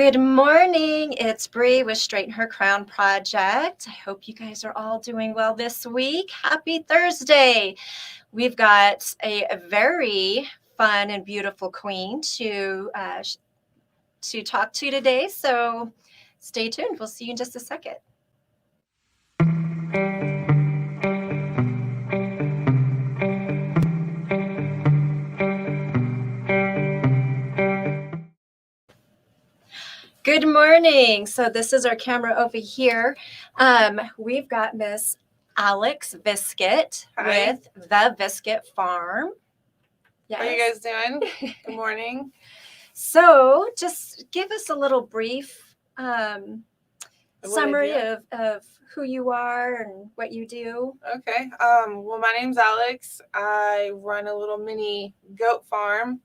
Good morning. It's Bree with Straighten Her Crown Project. I hope you guys are all doing well this week. Happy Thursday. We've got a very fun and beautiful queen to talk to today. So stay tuned. We'll see you in just a second. Good morning. So this is our camera over here. We've got Miss Alex Visket with the Visket Farm. Yes. How are you guys doing? Good morning. So just give us a little brief summary of who you are and what you do. Okay. Well, my name's Alex. I run a little mini goat farm.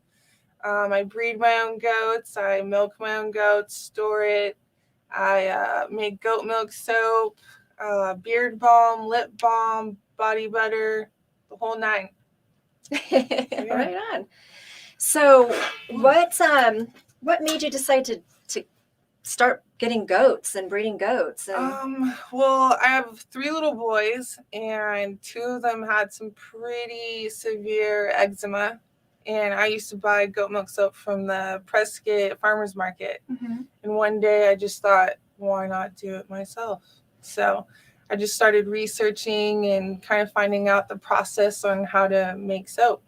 I breed my own goats. I milk my own goats, store it. I make goat milk soap, beard balm, lip balm, body butter, the whole nine. Right on. So what made you decide to start getting goats and breeding goats? Well, I have 3 little boys, and 2 of them had some pretty severe eczema. And I used to buy goat milk soap from the Prescott Farmers Market. Mm-hmm. And one day I just thought, why not do it myself? So I just started researching and kind of finding out the process on how to make soap.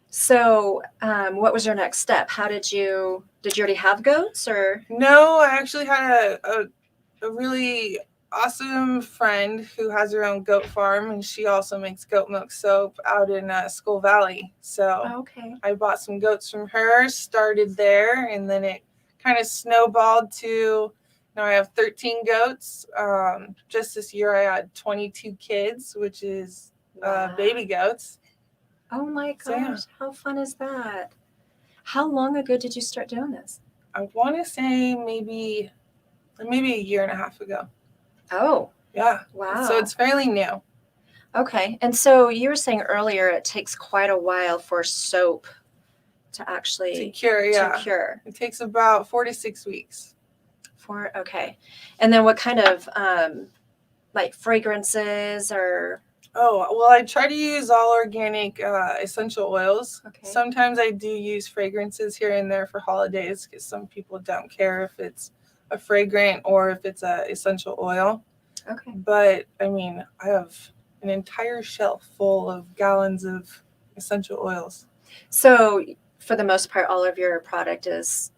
So what was your next step? How did you already have goats or? No, I actually had a really awesome friend who has her own goat farm, and she also makes goat milk soap out in Prescott Valley. So I bought some goats from her, started there, and then it kind of snowballed to now I have 13 goats. Just this year I had 22 kids, which is baby goats. Oh my gosh, How fun is that? How long ago did you start doing this? I want to say maybe a year and a half ago. Oh. Yeah. Wow. So it's fairly new. Okay. And so you were saying earlier it takes quite a while for soap to actually cure. It takes about 4 to 6 weeks. Okay. And then what kind of like fragrances or? Oh, well, I try to use all organic essential oils. Okay. Sometimes I do use fragrances here and there for holidays because some people don't care if it's a fragrant or if it's a essential oil. Okay. But I mean, I have an entire shelf full of gallons of essential oils. So for the most part, all of your product is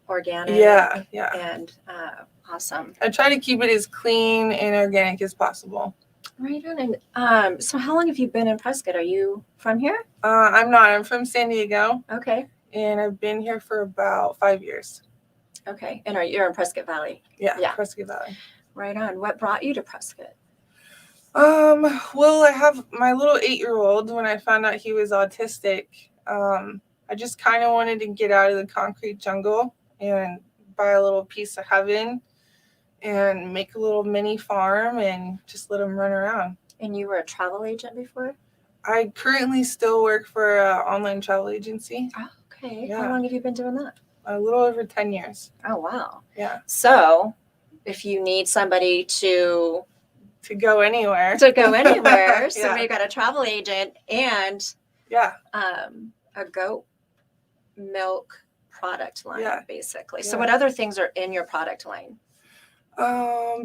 organic. Yeah. And awesome. I try to keep it as clean and organic as possible. Right on. And so how long have you been in Prescott? Are you from here? I'm not. I'm from San Diego. Okay. And I've been here for about 5 years. Okay. And you're in Prescott Valley? Yeah. Prescott Valley. Right on. What brought you to Prescott? Well, I have my little 8-year-old. When I found out he was autistic, I just kind of wanted to get out of the concrete jungle and buy a little piece of heaven and make a little mini farm and just let him run around. And you were a travel agent before? I currently still work for an online travel agency. Oh, okay. Yeah. How long have you been doing that? A little over 10 years. Oh, wow. Yeah. So if you need somebody to go anywhere. So we've got a travel agent and a goat milk product line, basically. Yeah. So what other things are in your product line?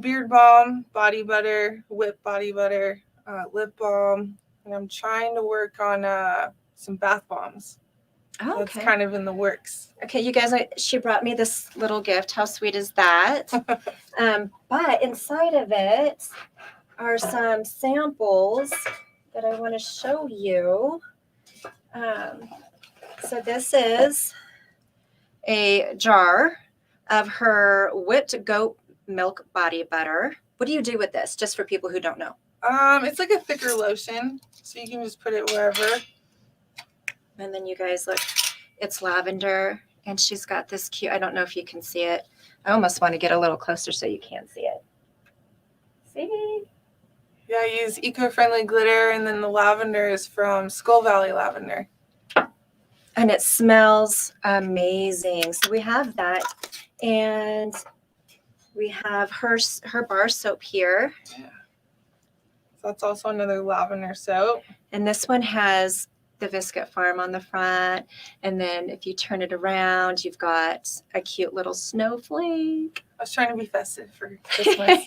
Beard balm, body butter, whip body butter, lip balm, and I'm trying to work on some bath bombs. Oh, okay. That's kind of in the works. Okay, you guys, she brought me this little gift. How sweet is that? But inside of it are some samples that I want to show you. So this is a jar of her whipped goat milk body butter. What do you do with this, just for people who don't know? It's like a thicker lotion, so you can just put it wherever. And then you guys look, it's lavender, and she's got this cute, I don't know if you can see it. I almost want to get a little closer so you can see it. See? Yeah, I use eco-friendly glitter, and then the lavender is from Prescott Valley lavender. And it smells amazing. So we have that. And we have her bar soap here. Yeah. So that's also another lavender soap. And this one has the Visket Farm on the front. And then if you turn it around, you've got a cute little snowflake. I was trying to be festive for Christmas.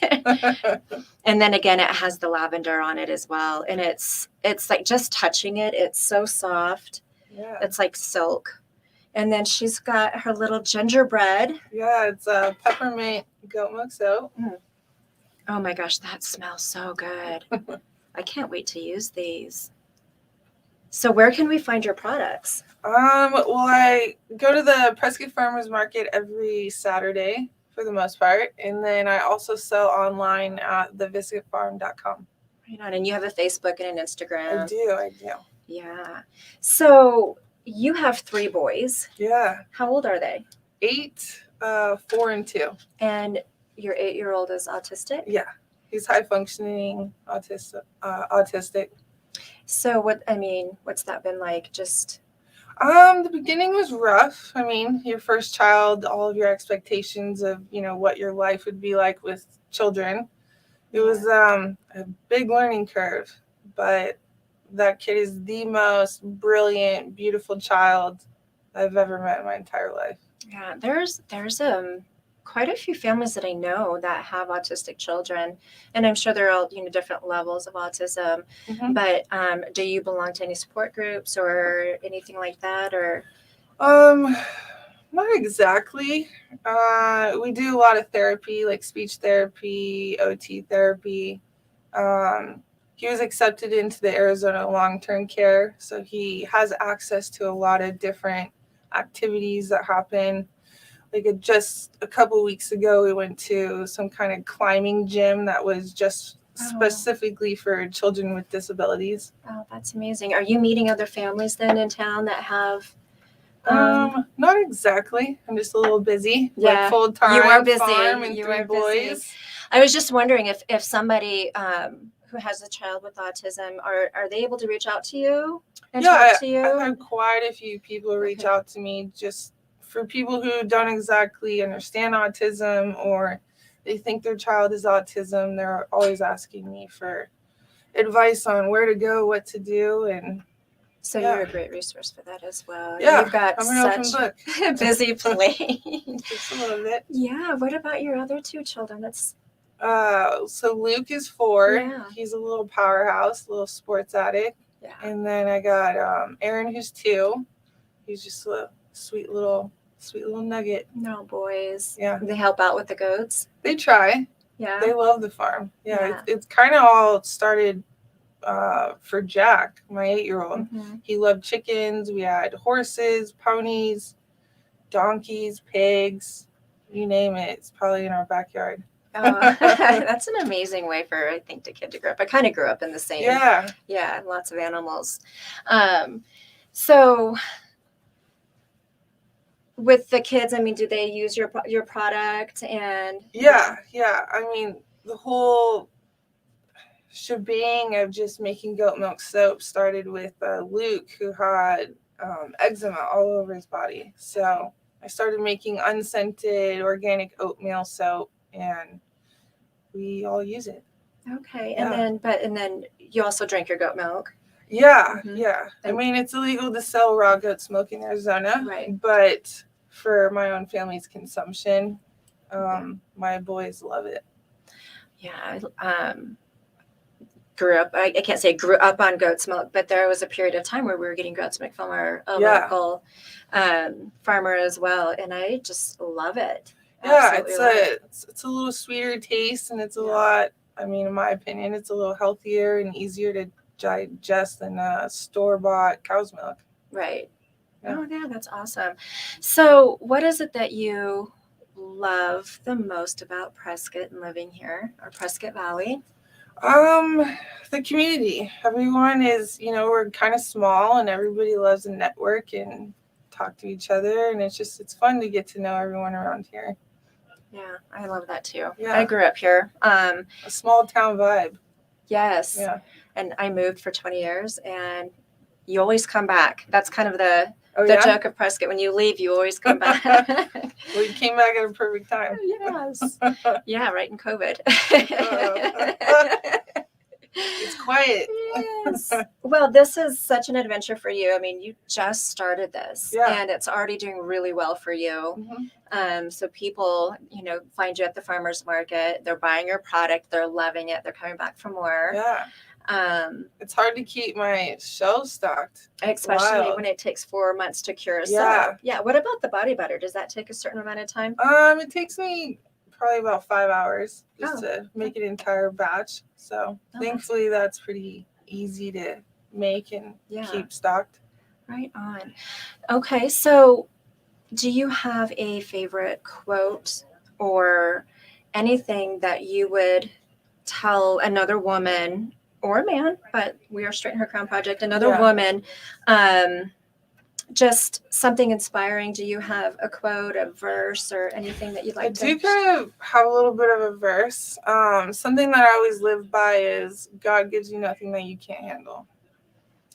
And then again, it has the lavender on it as well. And it's like just touching it, it's so soft. Yeah. It's like silk. And then she's got her little gingerbread. Yeah, it's a peppermint goat milk soap. Oh my gosh, that smells so good. I can't wait to use these. So where can we find your products? Well, I go to the Prescott Farmers Market every Saturday for the most part. And then I also sell online at thevisketfarm.com. Right on. And you have a Facebook and an Instagram. I do. Yeah. So you have 3 boys. Yeah. How old are they? 8, 4, and 2. And your 8-year-old is autistic? Yeah. He's high functioning autistic. So what's that been like? Just the beginning was rough. I mean, your first child, all of your expectations of, what your life would be like with children. It was a big learning curve, but that kid is the most brilliant, beautiful child I've ever met in my entire life. Yeah, there's quite a few families that I know that have autistic children, and I'm sure they're all different levels of autism. Mm-hmm. But do you belong to any support groups or anything like that, or? Not exactly. We do a lot of therapy, like speech therapy, OT therapy. He was accepted into the Arizona long-term care, so he has access to a lot of different activities that happen. Like just a couple weeks ago, we went to some kind of climbing gym that was just specifically for children with disabilities. Oh, that's amazing. Are you meeting other families then in town that have? Not exactly. I'm just a little busy. Yeah, like full-time. You are busy. Farm and you 3 are boys. Busy. I was just wondering if somebody who has a child with autism, are they able to reach out to you and talk to you? I've had quite a few people reach out to me, just for people who don't exactly understand autism or they think their child is autism. They're always asking me for advice on where to go, what to do, and so you're a great resource for that as well. Yeah, you've got such a busy plate. Just a little bit. Yeah. What about your other 2 children? That's so Luke is 4. Yeah. He's a little powerhouse, a little sports addict. Yeah. And then I got Ahren, who's 2. He's just a sweet little nugget. No, boys. Yeah. They help out with the goats? They try. Yeah. They love the farm. Yeah. It's kind of all started for Jack, my 8-year-old. Mm-hmm. He loved chickens. We had horses, ponies, donkeys, pigs, you name it. It's probably in our backyard. Oh, that's an amazing way for, I think, the kid to grow up. I kind of grew up in the same. Yeah, lots of animals. So with the kids, do they use your product? And yeah. I mean, the whole shebang of just making goat milk soap started with Luke, who had eczema all over his body. So I started making unscented organic oatmeal soap, and we all use it. Okay. Yeah. And then you also drink your goat milk. Yeah. Mm-hmm. Yeah. I mean, it's illegal to sell raw goat's milk in Arizona, right? But for my own family's consumption, my boys love it. Yeah. I can't say grew up on goat's milk, but there was a period of time where we were getting goat's milk from our local farmer as well, and I just love it. Yeah, it's a little sweeter taste, and it's a lot. I mean, in my opinion, it's a little healthier and easier to digest than store-bought cow's milk. Right. Yeah. Oh, yeah, that's awesome. So, what is it that you love the most about Prescott and living here, or Prescott Valley? The community. Everyone is, we're kind of small, and everybody loves to network and talk to each other, and it's fun to get to know everyone around here. Yeah, I love that too. Yeah. I grew up here. A small town vibe. Yes. Yeah. And I moved for 20 years, and you always come back. That's kind of The joke of Prescott, when you leave, you always come back. Well, you came back at a perfect time. Yes. Yeah, right in COVID. It's quiet. Yes. Well, this is such an adventure for you. I mean, you just started this, and it's already doing really well for you. So people, find you at the farmer's market. They're buying your product. They're loving it. They're coming back for more. Yeah. It's hard to keep my shelves stocked, especially when it takes 4 months to cure a soap. Yeah. What about the body butter? Does that take a certain amount of time? It takes me probably about 5 hours just to make an entire batch. So thankfully that's pretty easy to make and keep stocked. Right on. Okay, so do you have a favorite quote or anything that you would tell another woman or a man, but we are Straighten Her Crown Project, another woman, just something inspiring? Do you have a quote, a verse, or anything that you'd like to? I do kind of have a little bit of a verse. Something that I always live by is God gives you nothing that you can't handle.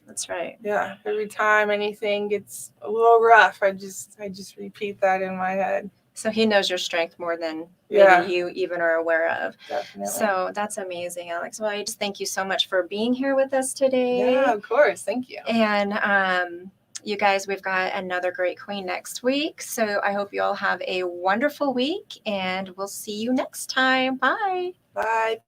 That's right. Yeah. Every time anything gets a little rough, I just repeat that in my head. So he knows your strength more than maybe you even are aware of. Definitely. So that's amazing, Alex. Well, I just thank you so much for being here with us today. Yeah, of course. Thank you. And you guys, we've got another great queen next week. So I hope you all have a wonderful week, and we'll see you next time. Bye. Bye.